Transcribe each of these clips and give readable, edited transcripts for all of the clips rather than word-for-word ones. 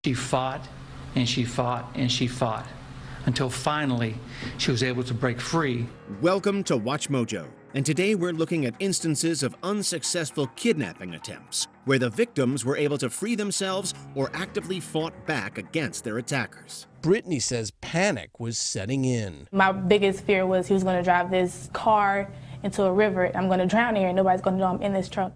She fought and she fought and she fought until finally she was able to break free. Welcome to WatchMojo, and today we're looking at instances of unsuccessful kidnapping attempts where the victims were able to free themselves or actively fought back against their attackers. Brittany says panic was setting in. My biggest fear was he was going to drive this car into a river. I'm going to drown here and nobody's going to know I'm in this truck.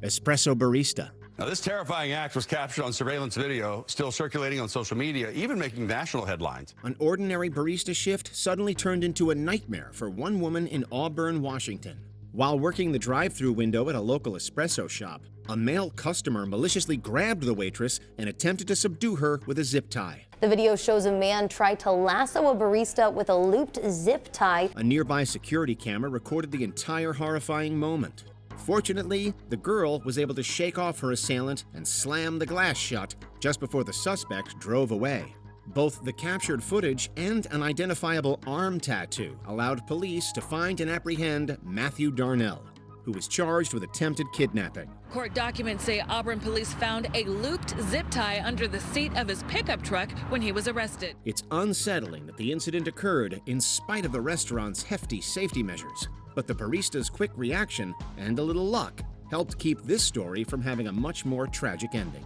Espresso barista. Now, this terrifying act was captured on surveillance video, still circulating on social media, even making national headlines. An ordinary barista shift suddenly turned into a nightmare for one woman in Auburn, Washington. While working the drive-thru window at a local espresso shop, a male customer maliciously grabbed the waitress and attempted to subdue her with a zip tie. The video shows a man try to lasso a barista with a looped zip tie. A nearby security camera recorded the entire horrifying moment. Fortunately, the girl was able to shake off her assailant and slam the glass shut just before the suspect drove away. Both the captured footage and an identifiable arm tattoo allowed police to find and apprehend Matthew Darnell, who was charged with attempted kidnapping. Court documents say Auburn police found a looped zip tie under the seat of his pickup truck when he was arrested. It's unsettling that the incident occurred in spite of the restaurant's hefty safety measures. But the barista's quick reaction and a little luck helped keep this story from having a much more tragic ending.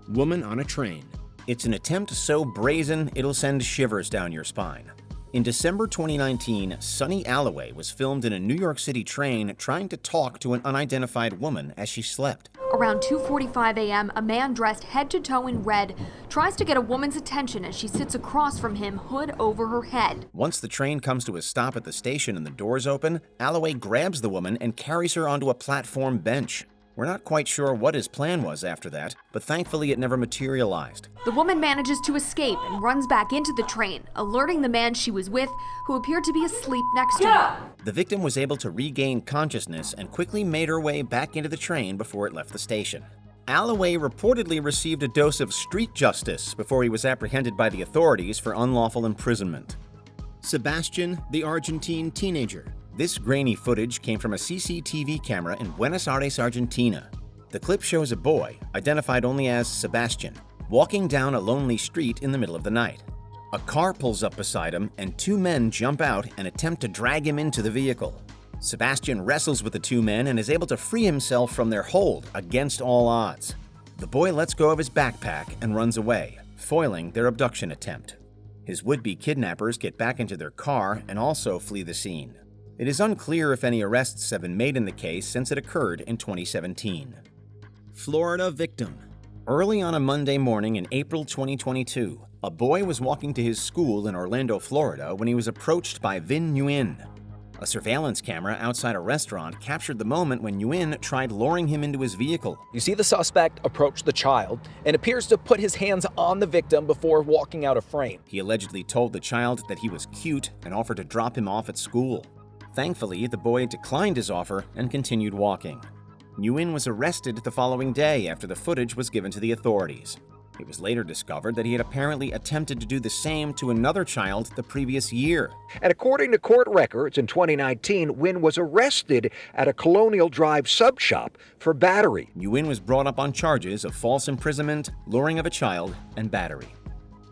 Woman on a train. It's an attempt so brazen it'll send shivers down your spine. In December 2019, Sunny Alloway was filmed in a New York City train trying to talk to an unidentified woman as she slept. Around 2:45 a.m., a man dressed head to toe in red tries to get a woman's attention as she sits across from him, hood over her head. Once the train comes to a stop at the station and the doors open, Alloway grabs the woman and carries her onto a platform bench. We're not quite sure what his plan was after that, but thankfully it never materialized. The woman manages to escape and runs back into the train, alerting the man she was with, who appeared to be asleep next to her. The victim was able to regain consciousness and quickly made her way back into the train before it left the station. Alloway reportedly received a dose of street justice before he was apprehended by the authorities for unlawful imprisonment. Sebastian, the Argentine teenager. This grainy footage came from a CCTV camera in Buenos Aires, Argentina. The clip shows a boy, identified only as Sebastian, walking down a lonely street in the middle of the night. A car pulls up beside him and two men jump out and attempt to drag him into the vehicle. Sebastian wrestles with the two men and is able to free himself from their hold against all odds. The boy lets go of his backpack and runs away, foiling their abduction attempt. His would-be kidnappers get back into their car and also flee the scene. It is unclear if any arrests have been made in the case since it occurred in 2017. Florida victim. Early on a Monday morning in April 2022, a boy was walking to his school in Orlando, Florida when he was approached by Vinh Nguyen. A surveillance camera outside a restaurant captured the moment when Nguyen tried luring him into his vehicle. You see the suspect approach the child and appears to put his hands on the victim before walking out of frame. He allegedly told the child that he was cute and offered to drop him off at school. Thankfully, the boy declined his offer and continued walking. Nguyen was arrested the following day after the footage was given to the authorities. It was later discovered that he had apparently attempted to do the same to another child the previous year. And according to court records, in 2019, Nguyen was arrested at a Colonial Drive sub shop for battery. Nguyen was brought up on charges of false imprisonment, luring of a child, and battery.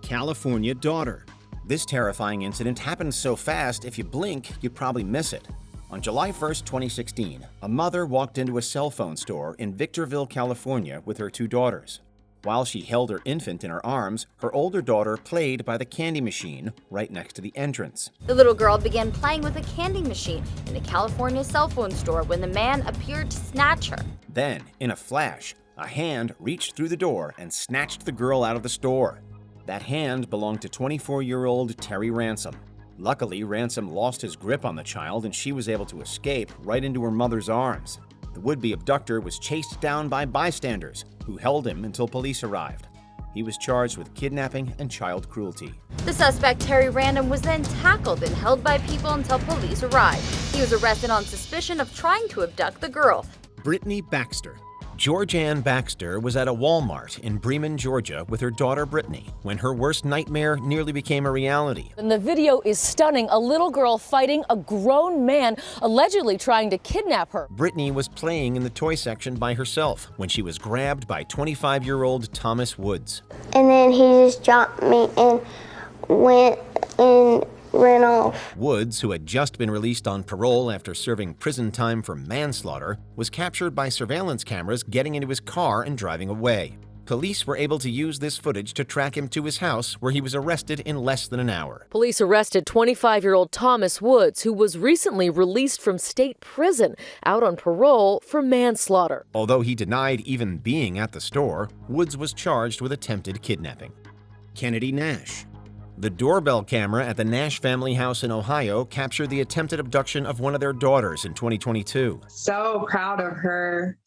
California daughter. This terrifying incident happened so fast, if you blink, you'd probably miss it. On July 1st, 2016, a mother walked into a cell phone store in Victorville, California with her two daughters. While she held her infant in her arms, her older daughter played by the candy machine right next to the entrance. The little girl began playing with a candy machine in a California cell phone store when the man appeared to snatch her. Then, in a flash, a hand reached through the door and snatched the girl out of the store. That hand belonged to 24-year-old Terry Ransom. Luckily, Ransom lost his grip on the child and she was able to escape right into her mother's arms. The would-be abductor was chased down by bystanders, who held him until police arrived. He was charged with kidnapping and child cruelty. The suspect, Terry Random, was then tackled and held by people until police arrived. He was arrested on suspicion of trying to abduct the girl. Brittany Baxter. Georgianne Baxter was at a Walmart in Bremen, Georgia with her daughter Brittany when her worst nightmare nearly became a reality. And the video is stunning. A little girl fighting a grown man allegedly trying to kidnap her. Brittany was playing in the toy section by herself when she was grabbed by 25-year-old Thomas Woods. And then he just dropped me and went and ran off. Woods, who had just been released on parole after serving prison time for manslaughter, was captured by surveillance cameras getting into his car and driving away. Police were able to use this footage to track him to his house, where he was arrested in less than an hour. Police arrested 25-year-old Thomas Woods, who was recently released from state prison out on parole for manslaughter. Although he denied even being at the store, Woods was charged with attempted kidnapping. Kennedy Nash. The doorbell camera at the Nash family house in Ohio captured the attempted abduction of one of their daughters in 2022. So proud of her,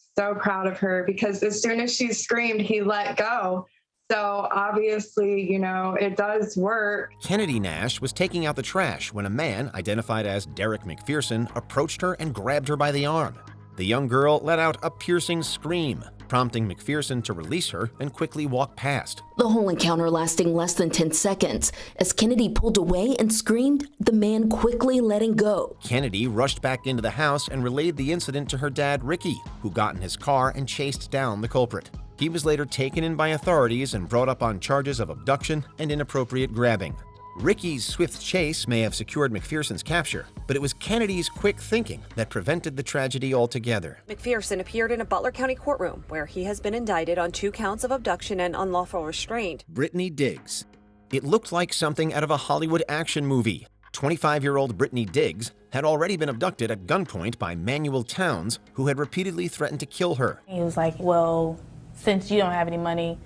because as soon as she screamed, he let go. So obviously, it does work. Kennedy Nash was taking out the trash when a man, identified as Derek McPherson, approached her and grabbed her by the arm. The young girl let out a piercing scream, prompting McPherson to release her and quickly walk past. The whole encounter lasting less than 10 seconds. As Kennedy pulled away and screamed, the man quickly letting go. Kennedy rushed back into the house and relayed the incident to her dad, Ricky, who got in his car and chased down the culprit. He was later taken in by authorities and brought up on charges of abduction and inappropriate grabbing. Ricky's swift chase may have secured McPherson's capture, but it was Kennedy's quick thinking that prevented the tragedy altogether. McPherson appeared in a Butler County courtroom where he has been indicted on 2 counts of abduction and unlawful restraint. Brittany Diggs. It looked like something out of a Hollywood action movie. 25-year-old Brittany Diggs had already been abducted at gunpoint by Manuel Towns, who had repeatedly threatened to kill her. He was like, well, since you don't have any money,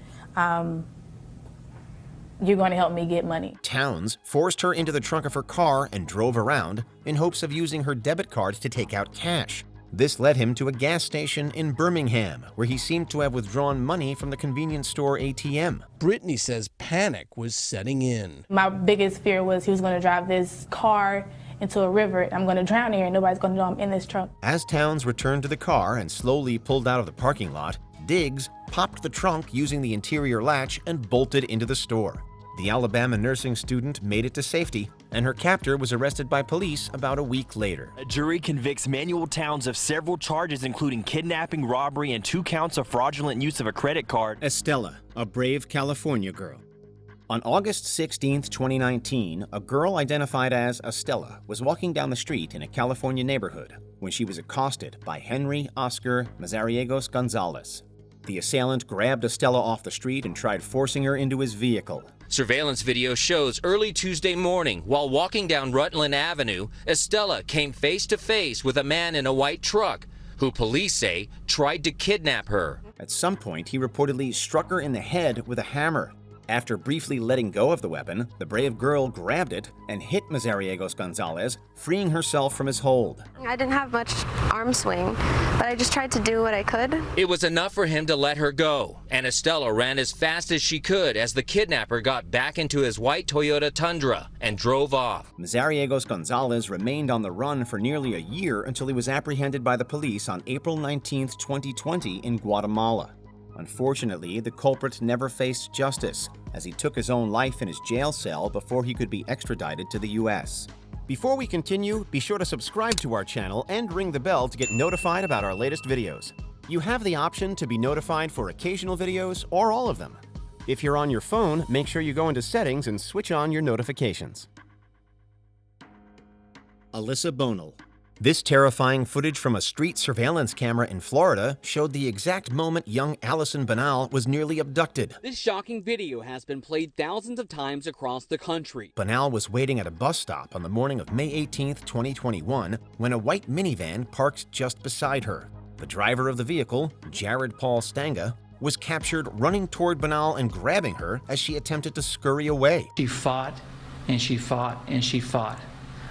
you're going to help me get money. Towns forced her into the trunk of her car and drove around in hopes of using her debit card to take out cash. This led him to a gas station in Birmingham, where he seemed to have withdrawn money from the convenience store ATM. Brittany says panic was setting in. My biggest fear was he was going to drive this car into a river. I'm going to drown here and nobody's going to know I'm in this truck. As Towns returned to the car and slowly pulled out of the parking lot, Diggs popped the trunk using the interior latch and bolted into the store. The Alabama nursing student made it to safety, and her captor was arrested by police about a week later. A jury convicts Manuel Towns of several charges, including kidnapping, robbery, and 2 counts of fraudulent use of a credit card. Estella, a brave California girl. On August 16, 2019, a girl identified as Estella was walking down the street in a California neighborhood when she was accosted by Henry Oscar Mazariegos Gonzalez. The assailant grabbed Estella off the street and tried forcing her into his vehicle. Surveillance video shows early Tuesday morning, while walking down Rutland Avenue, Estella came face to face with a man in a white truck who police say tried to kidnap her. At some point, he reportedly struck her in the head with a hammer. After briefly letting go of the weapon, the brave girl grabbed it and hit Mazariegos Gonzalez, freeing herself from his hold. I didn't have much arm swing, but I just tried to do what I could. It was enough for him to let her go, and Estella ran as fast as she could as the kidnapper got back into his white Toyota Tundra and drove off. Mazariegos Gonzalez remained on the run for nearly a year until he was apprehended by the police on April 19, 2020 in Guatemala. Unfortunately, the culprit never faced justice, as he took his own life in his jail cell before he could be extradited to the U.S. Before we continue, be sure to subscribe to our channel and ring the bell to get notified about our latest videos. You have the option to be notified for occasional videos or all of them. If you're on your phone, make sure you go into Settings and switch on your notifications. Alyssa Bonal. This terrifying footage from a street surveillance camera in Florida showed the exact moment young Allison Banal was nearly abducted. This shocking video has been played thousands of times across the country. Banal was waiting at a bus stop on the morning of May 18, 2021, when a white minivan parked just beside her. The driver of the vehicle, Jared Paul Stanga, was captured running toward Banal and grabbing her as she attempted to scurry away. She fought and she fought and she fought,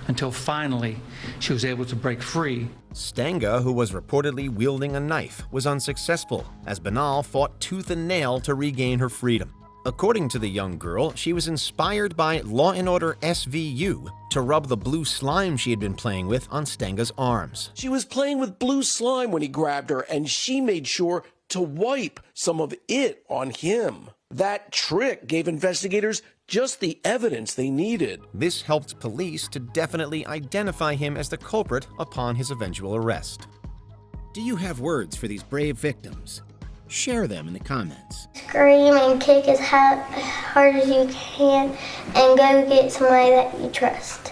until finally she was able to break free. Stanga, who was reportedly wielding a knife, was unsuccessful as Banal fought tooth and nail to regain her freedom. According to the young girl, she was inspired by Law & Order SVU to rub the blue slime she had been playing with on Stanga's arms. She was playing with blue slime when he grabbed her, and she made sure to wipe some of it on him. That trick gave investigators just the evidence they needed. This helped police to definitely identify him as the culprit upon his eventual arrest. Do you have words for these brave victims? Share them in the comments. Scream and kick as hard as you can and go get somebody that you trust.